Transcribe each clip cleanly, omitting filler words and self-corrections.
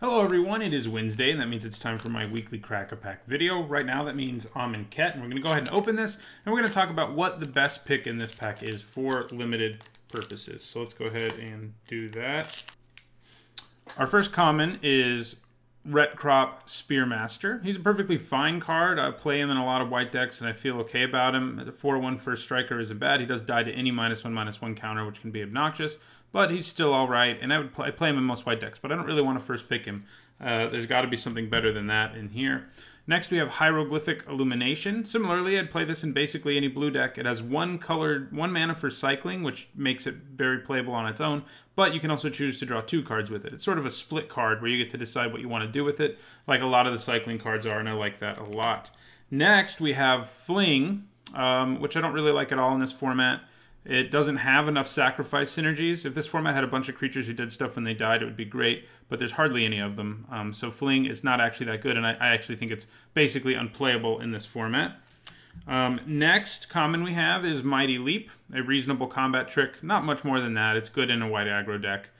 Hello everyone, it is Wednesday, and that means it's time for my weekly Crack-A-Pack video. Right now that means Amonkhet, and we're going to go ahead and open this, and we're going to talk about what the best pick in this pack is for limited purposes. So let's go ahead and do that. Our first common is Retcrop Spearmaster. He's a perfectly fine card. I play him in a lot of white decks, and I feel okay about him. The 4/1 first striker isn't bad. He does die to any -1/-1 counter, which can be obnoxious, but he's still all right, and I play him in most white decks, but I don't really want to first pick him. There's got to be something better than that in here. Next, we have Hieroglyphic Illumination. Similarly, I'd play this in basically any blue deck. It has one mana for cycling, which makes it very playable on its own, but you can also choose to draw 2 cards with it. It's sort of a split card where you get to decide what you want to do with it, like a lot of the cycling cards are, and I like that a lot. Next, we have Fling, which I don't really like at all in this format. It doesn't have enough sacrifice synergies. If this format had a bunch of creatures who did stuff when they died, it would be great, but there's hardly any of them. So Fling is not actually that good, and I actually think it's basically unplayable in this format. Next common we have is Mighty Leap, a reasonable combat trick. Not much more than that. It's good in a white aggro deck.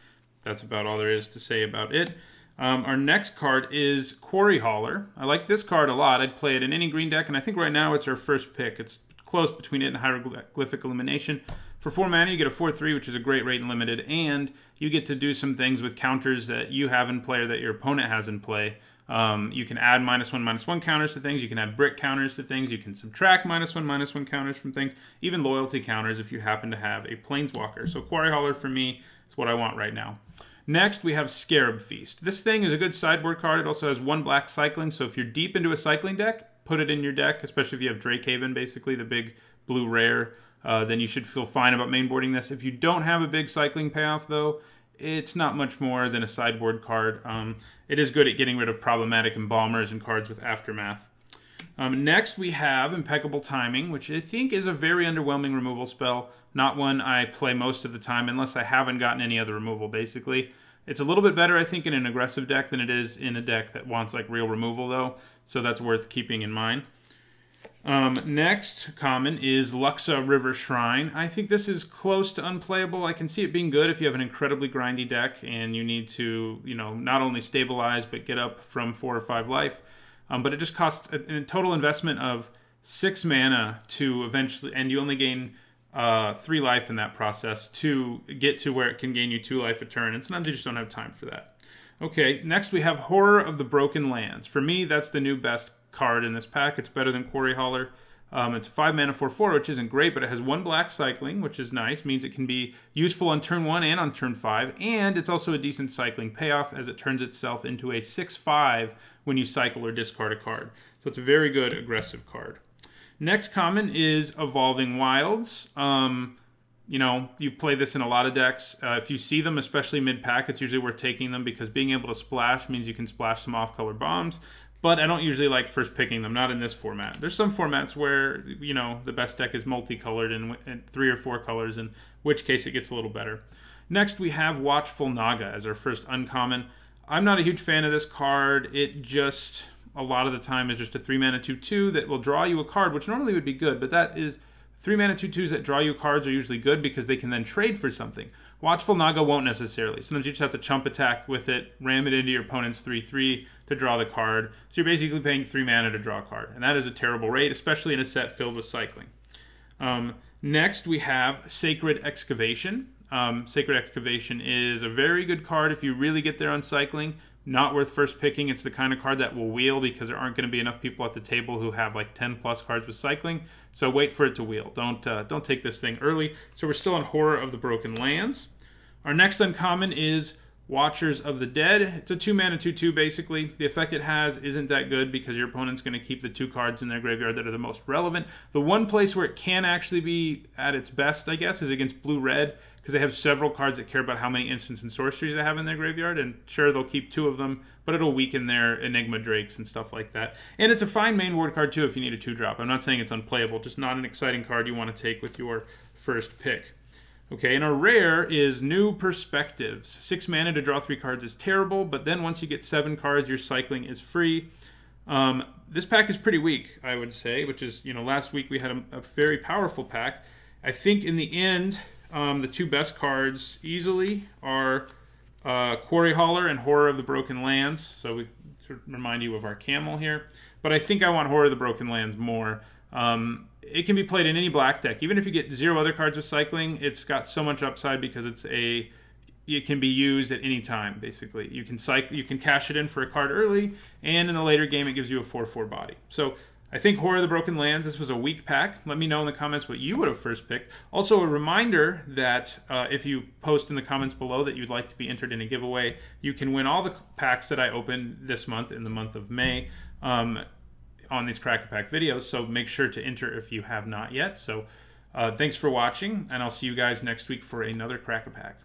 That's about all there is to say about it. Our next card is Quarry Hauler. I like this card a lot. I'd play it in any green deck, and I think right now it's our first pick. It's close between it and Hieroglyphic Illumination. For 4 mana, you get a 4/3, which is a great rate in limited, and you get to do some things with counters that you have in play or that your opponent has in play. You can add -1/-1 counters to things, you can add brick counters to things, you can subtract -1/-1 counters from things, even loyalty counters if you happen to have a Planeswalker. So Quarry Hauler for me is what I want right now. Next, we have Scarab Feast. This thing is a good sideboard card. It also has 1 black cycling, so if you're deep into a cycling deck, put it in your deck, especially if you have Drakehaven, basically the big blue rare, then you should feel fine about mainboarding this. If you don't have a big cycling payoff, though, it's not much more than a sideboard card. It is good at getting rid of problematic embalmers and cards with Aftermath. Next, we have Impeccable Timing, which I think is a very underwhelming removal spell. Not one I play most of the time, unless I haven't gotten any other removal, basically. It's a little bit better, I think, in an aggressive deck than it is in a deck that wants like real removal, though. So that's worth keeping in mind. Next common is Luxa River Shrine. I think this is close to unplayable. I can see it being good if you have an incredibly grindy deck and you need to, not only stabilize but get up from 4 or 5 life. But it just costs a total investment of 6 mana to eventually, and you only gain 3 life in that process to get to where it can gain you 2 life a turn, and sometimes you just don't have time for that. Okay, next we have Horror of the Broken Lands. For me, that's the new best card in this pack. It's better than Quarry Hauler. It's 5 mana 4/4, which isn't great, but it has 1 black cycling, which is nice. Means it can be useful on turn 1 and on turn 5, and it's also a decent cycling payoff as it turns itself into a 6/5 when you cycle or discard a card. So it's a very good aggressive card. Next common is Evolving Wilds. You play this in a lot of decks. If you see them, especially mid-pack, it's usually worth taking them because being able to splash means you can splash some off-color bombs. But I don't usually like first picking them, not in this format. There's some formats where, the best deck is multicolored in 3 or 4 colors, in which case it gets a little better. Next, we have Watchful Naga as our first uncommon. I'm not a huge fan of this card. It just, a lot of the time, is just a 3 mana 2/2 that will draw you a card, which normally would be good, but that is 3 mana 2/2s that draw you cards are usually good because they can then trade for something. Watchful Naga won't necessarily. Sometimes you just have to chump attack with it, ram it into your opponent's 3/3 to draw the card. So you're basically paying 3 mana to draw a card. And that is a terrible rate, especially in a set filled with cycling. Next, we have Sacred Excavation. Sacred Excavation is a very good card if you really get there on cycling. Not worth first picking. It's the kind of card that will wheel because there aren't going to be enough people at the table who have like 10+ cards with cycling. So wait for it to wheel. Don't take this thing early. So we're still on Horror of the Broken Lands. Our next uncommon is Watchers of the Dead. It's a 2 mana 2/2 basically. The effect it has isn't that good because your opponent's going to keep the 2 cards in their graveyard that are the most relevant. The one place where it can actually be at its best, I guess, is against blue-red because they have several cards that care about how many instants and sorceries they have in their graveyard, and sure, they'll keep 2 of them, but it'll weaken their Enigma Drakes and stuff like that. And it's a fine main board card too if you need a 2-drop. I'm not saying it's unplayable, just not an exciting card you want to take with your first pick. Okay, and our rare is New Perspectives. 6 mana to draw 3 cards is terrible, but then once you get 7 cards, your cycling is free. This pack is pretty weak, I would say, which is, last week we had a very powerful pack. I think in the end, the 2 best cards easily are Quarry Hauler and Horror of the Broken Lands. So we to remind you of our camel here. But I think I want Horror of the Broken Lands more. It can be played in any black deck. Even if you get 0 other cards with cycling, it's got so much upside because it can be used at any time, basically. You can cash it in for a card early, and in the later game it gives you a 4/4 body. So I think Horror of the Broken Lands, this was a weak pack. Let me know in the comments what you would have first picked. Also, a reminder that if you post in the comments below that you'd like to be entered in a giveaway, you can win all the packs that I open this month, in the month of May, on these Crack-A-Pack videos. So make sure to enter if you have not yet. So thanks for watching, and I'll see you guys next week for another Crack-A-Pack.